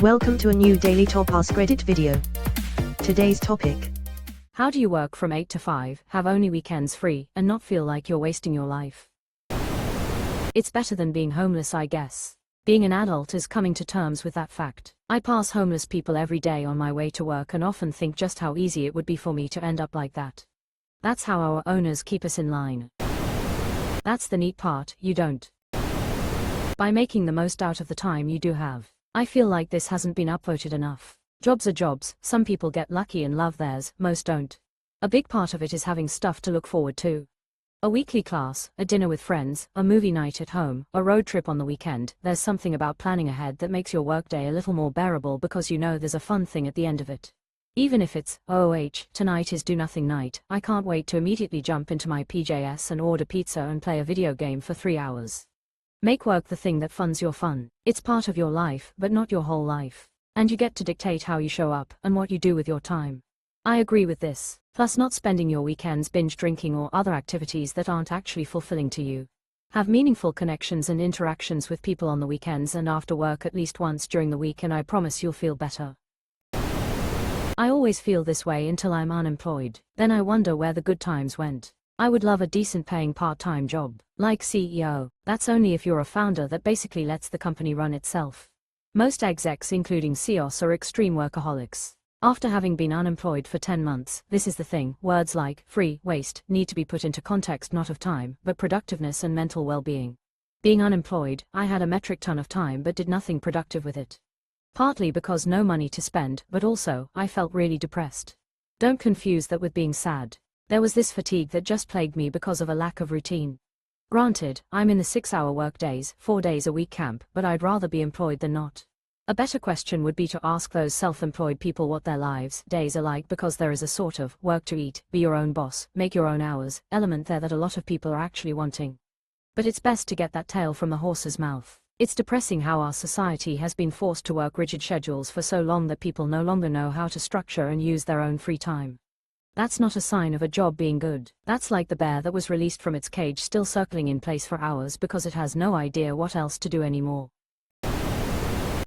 Welcome to a new Daily Top Askreddit video. Today's topic: how do you work from 8 to 5, have only weekends free, and not feel like you're wasting your life? It's better than being homeless, I guess. Being an adult is coming to terms with that fact. I pass homeless people every day on my way to work and often think just how easy it would be for me to end up like that. That's how our owners keep us in line. That's the neat part, you don't. By making the most out of the time you do have. I feel like this hasn't been upvoted enough. Jobs are jobs, some people get lucky and love theirs, most don't. A big part of it is having stuff to look forward to. A weekly class, a dinner with friends, a movie night at home, a road trip on the weekend. There's something about planning ahead that makes your workday a little more bearable because you know there's a fun thing at the end of it. Even if it's, tonight is do nothing night, I can't wait to immediately jump into my PJs and order pizza and play a video game for 3 hours. Make work the thing that funds your fun. It's part of your life, but not your whole life. And you get to dictate how you show up and what you do with your time. I agree with this. Plus, not spending your weekends binge drinking or other activities that aren't actually fulfilling to you. Have meaningful connections and interactions with people on the weekends and after work at least once during the week, and I promise you'll feel better. I always feel this way until I'm unemployed. Then I wonder where the good times went. I would love a decent paying part-time job, like CEO. That's only if you're a founder that basically lets the company run itself. Most execs, including CEOs, are extreme workaholics. After having been unemployed for 10 months, this is the thing: words like free, waste, need to be put into context not of time, but productiveness and mental well-being. Being unemployed, I had a metric ton of time but did nothing productive with it. Partly because no money to spend, but also, I felt really depressed. Don't confuse that with being sad. There was this fatigue that just plagued me because of a lack of routine. Granted, I'm in the 6-hour workdays, 4 days a week camp, but I'd rather be employed than not. A better question would be to ask those self-employed people what their lives, days are like, because there is a sort of work to eat, be your own boss, make your own hours element there that a lot of people are actually wanting. But it's best to get that tail from the horse's mouth. It's depressing how our society has been forced to work rigid schedules for so long that people no longer know how to structure and use their own free time. That's not a sign of a job being good. That's like the bear that was released from its cage still circling in place for hours because it has no idea what else to do anymore.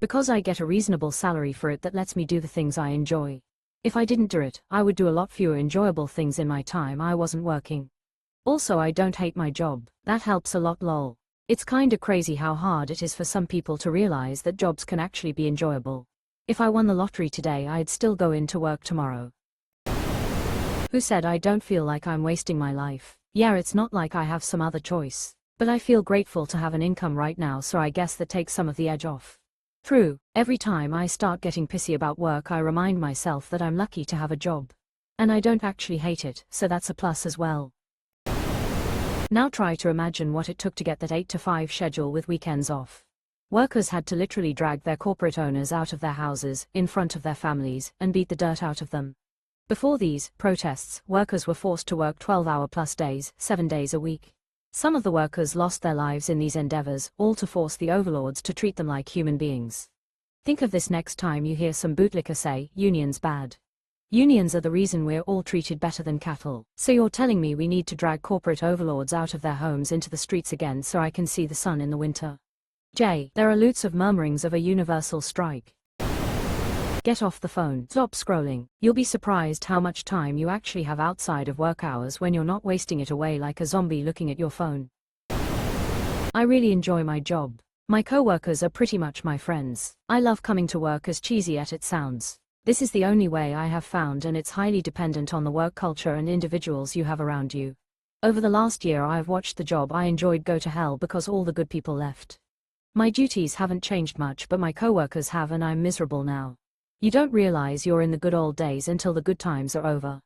Because I get a reasonable salary for it that lets me do the things I enjoy. If I didn't do it, I would do a lot fewer enjoyable things in my time I wasn't working. Also, I don't hate my job. That helps a lot, lol. It's kinda crazy how hard it is for some people to realize that jobs can actually be enjoyable. If I won the lottery today, I'd still go into work tomorrow. Who said I don't feel like I'm wasting my life? Yeah, it's not like I have some other choice. But I feel grateful to have an income right now, so I guess that takes some of the edge off. True, every time I start getting pissy about work, I remind myself that I'm lucky to have a job. And I don't actually hate it, so that's a plus as well. Now try to imagine what it took to get that 8 to 5 schedule with weekends off. Workers had to literally drag their corporate owners out of their houses, in front of their families, and beat the dirt out of them. Before these protests, workers were forced to work 12-hour-plus days, 7 days a week. Some of the workers lost their lives in these endeavors, all to force the overlords to treat them like human beings. Think of this next time you hear some bootlicker say, "Unions bad." Unions are the reason we're all treated better than cattle. So you're telling me we need to drag corporate overlords out of their homes into the streets again so I can see the sun in the winter? There are lots of murmurings of a universal strike. Get off the phone. Stop scrolling. You'll be surprised how much time you actually have outside of work hours when you're not wasting it away like a zombie looking at your phone. I really enjoy my job. My coworkers are pretty much my friends. I love coming to work, as cheesy as it sounds. This is the only way I have found, and it's highly dependent on the work culture and individuals you have around you. Over the last year I have watched the job I enjoyed go to hell because all the good people left. My duties haven't changed much, but my coworkers have, and I'm miserable now. You don't realize you're in the good old days until the good times are over.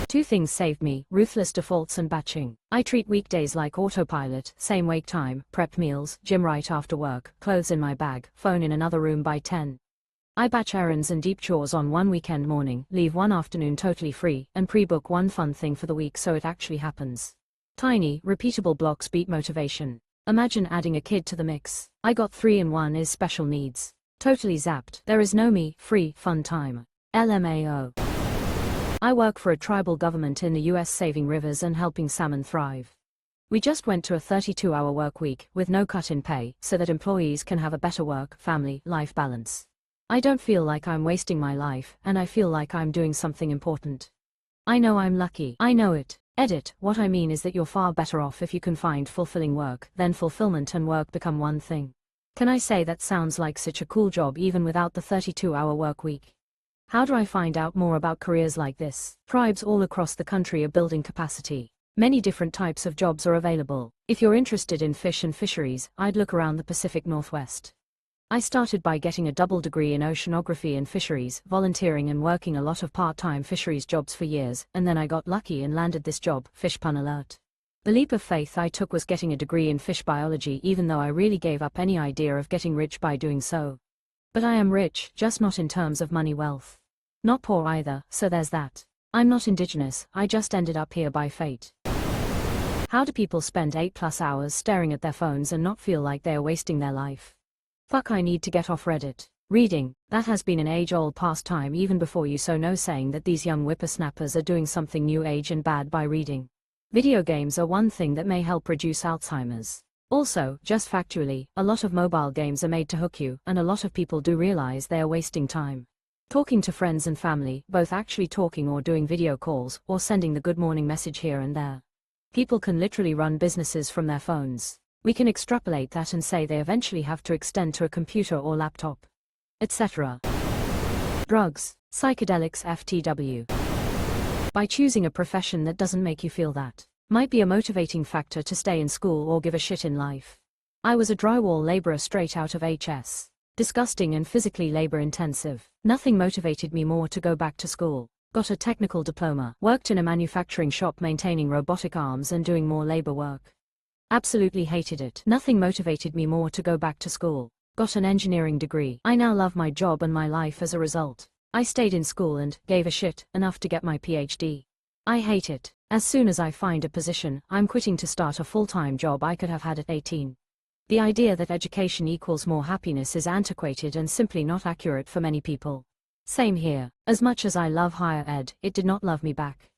2 things saved me: ruthless defaults and batching. I treat weekdays like autopilot: same wake time, prep meals, gym right after work, clothes in my bag, phone in another room by 10. I batch errands and deep chores on one weekend morning, leave one afternoon totally free, and pre-book one fun thing for the week so it actually happens. Tiny, repeatable blocks beat motivation. Imagine adding a kid to the mix. I got 3 in 1 is special needs. Totally zapped. There is no me, free, fun time. LMAO. I work for a tribal government in the US, saving rivers and helping salmon thrive. We just went to a 32-hour work week with no cut in pay so that employees can have a better work-family life balance. I don't feel like I'm wasting my life, and I feel like I'm doing something important. I know I'm lucky. I know it. Edit, what I mean is that you're far better off if you can find fulfilling work, then fulfillment and work become one thing. Can I say that sounds like such a cool job even without the 32-hour work week? How do I find out more about careers like this? Tribes all across the country are building capacity. Many different types of jobs are available. If you're interested in fish and fisheries, I'd look around the Pacific Northwest. I started by getting a double degree in oceanography and fisheries, volunteering and working a lot of part-time fisheries jobs for years, and then I got lucky and landed this job, fish pun alert. The leap of faith I took was getting a degree in fish biology, even though I really gave up any idea of getting rich by doing so. But I am rich, just not in terms of money wealth. Not poor either, so there's that. I'm not indigenous, I just ended up here by fate. How do people spend 8+ hours staring at their phones and not feel like they are wasting their life? Fuck, I need to get off Reddit. Reading, that has been an age-old pastime even before you so know, saying that these young whippersnappers are doing something new age and bad by reading. Video games are one thing that may help reduce Alzheimer's. Also, just factually, a lot of mobile games are made to hook you, and a lot of people do realize they are wasting time. Talking to friends and family, both actually talking or doing video calls, or sending the good morning message here and there. People can literally run businesses from their phones. We can extrapolate that and say they eventually have to extend to a computer or laptop, etc. Drugs, psychedelics, FTW. By choosing a profession that doesn't make you feel that, might be a motivating factor to stay in school or give a shit in life. I was a drywall laborer straight out of HS. Disgusting and physically labor-intensive. Nothing motivated me more to go back to school. Got a technical diploma, worked in a manufacturing shop maintaining robotic arms and doing more labor work. Absolutely hated it. Nothing motivated me more to go back to school. Got an engineering degree. I now love my job and my life as a result. I stayed in school and gave a shit enough to get my PhD. I hate it. As soon as I find a position, I'm quitting to start a full-time job I could have had at 18. The idea that education equals more happiness is antiquated and simply not accurate for many people. Same here. As much as I love higher ed, it did not love me back.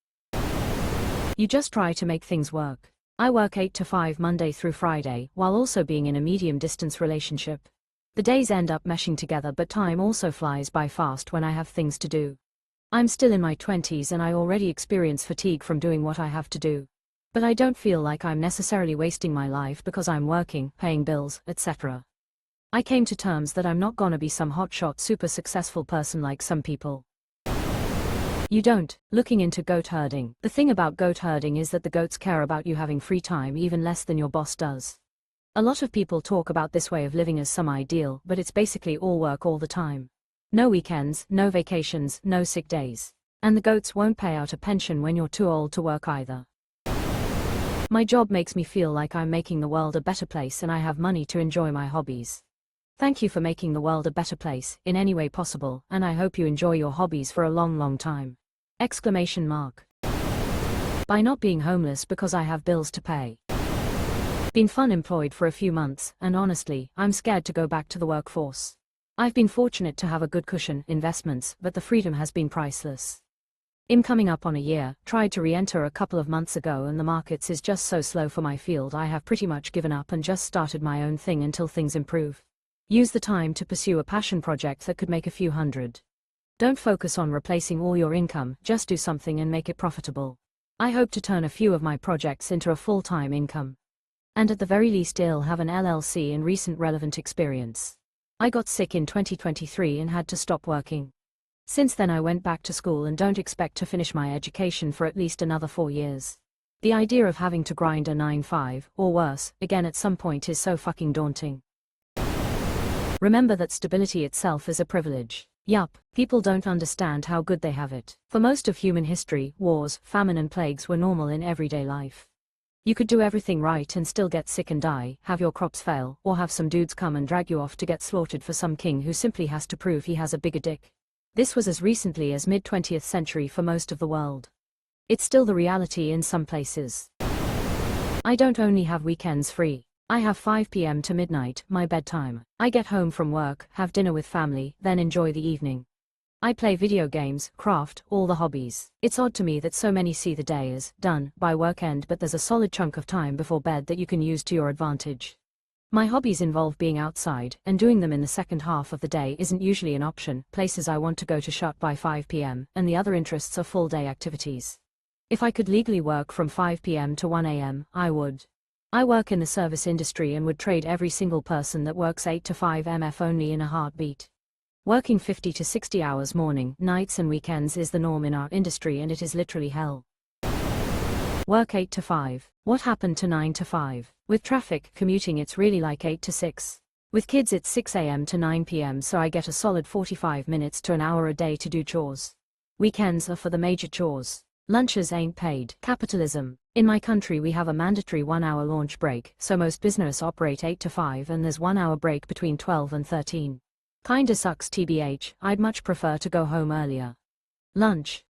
You just try to make things work. I work 8 to 5 Monday through Friday, while also being in a medium-distance relationship. The days end up meshing together, but time also flies by fast when I have things to do. I'm still in my 20s and I already experience fatigue from doing what I have to do. But I don't feel like I'm necessarily wasting my life because I'm working, paying bills, etc. I came to terms that I'm not gonna be some hotshot super successful person like some people. You don't. Looking into goat herding. The thing about goat herding is that the goats care about you having free time even less than your boss does. A lot of people talk about this way of living as some ideal, but it's basically all work all the time. No weekends, no vacations, no sick days. And the goats won't pay out a pension when you're too old to work either. My job makes me feel like I'm making the world a better place and I have money to enjoy my hobbies. Thank you for making the world a better place, in any way possible, and I hope you enjoy your hobbies for a long, long time. Exclamation mark. By not being homeless because I have bills to pay. Been unemployed for a few months, and honestly, I'm scared to go back to the workforce. I've been fortunate to have a good cushion, investments, but the freedom has been priceless. I'm coming up on a year, tried to re-enter a couple of months ago and the markets is just so slow for my field. I have pretty much given up and just started my own thing until things improve. Use the time to pursue a passion project that could make a few hundred. Don't focus on replacing all your income, just do something and make it profitable. I hope to turn a few of my projects into a full-time income. And at the very least I'll have an LLC and recent relevant experience. I got sick in 2023 and had to stop working. Since then I went back to school and don't expect to finish my education for at least another 4 years. The idea of having to grind a 9-5, or worse, again at some point is so fucking daunting. Remember that stability itself is a privilege. Yup, people don't understand how good they have it. For most of human history, wars, famine and plagues were normal in everyday life. You could do everything right and still get sick and die, have your crops fail, or have some dudes come and drag you off to get slaughtered for some king who simply has to prove he has a bigger dick. This was as recently as mid-20th century for most of the world. It's still the reality in some places. I don't only have weekends free. I have 5 p.m. to midnight, my bedtime. I get home from work, have dinner with family, then enjoy the evening. I play video games, craft, all the hobbies. It's odd to me that so many see the day as done by work end, but there's a solid chunk of time before bed that you can use to your advantage. My hobbies involve being outside, and doing them in the second half of the day isn't usually an option. Places I want to go to shut by 5 p.m, and the other interests are full-day activities. If I could legally work from 5 p.m. to 1 a.m, I would. I work in the service industry and would trade every single person that works 8 to 5 mf only in a heartbeat. Working 50 to 60 hours morning, nights and weekends is the norm in our industry, and it is literally hell. Work 8 to 5. What happened to 9 to 5? With traffic, commuting, it's really like 8 to 6. With kids it's 6 a.m. to 9 p.m, so I get a solid 45 minutes to an hour a day to do chores. Weekends are for the major chores. Lunches ain't paid. Capitalism. In my country we have a mandatory 1-hour lunch break, so most businesses operate 8 to 5 and there's 1 hour break between 12 and 13. Kinda sucks tbh, I'd much prefer to go home earlier. Lunch.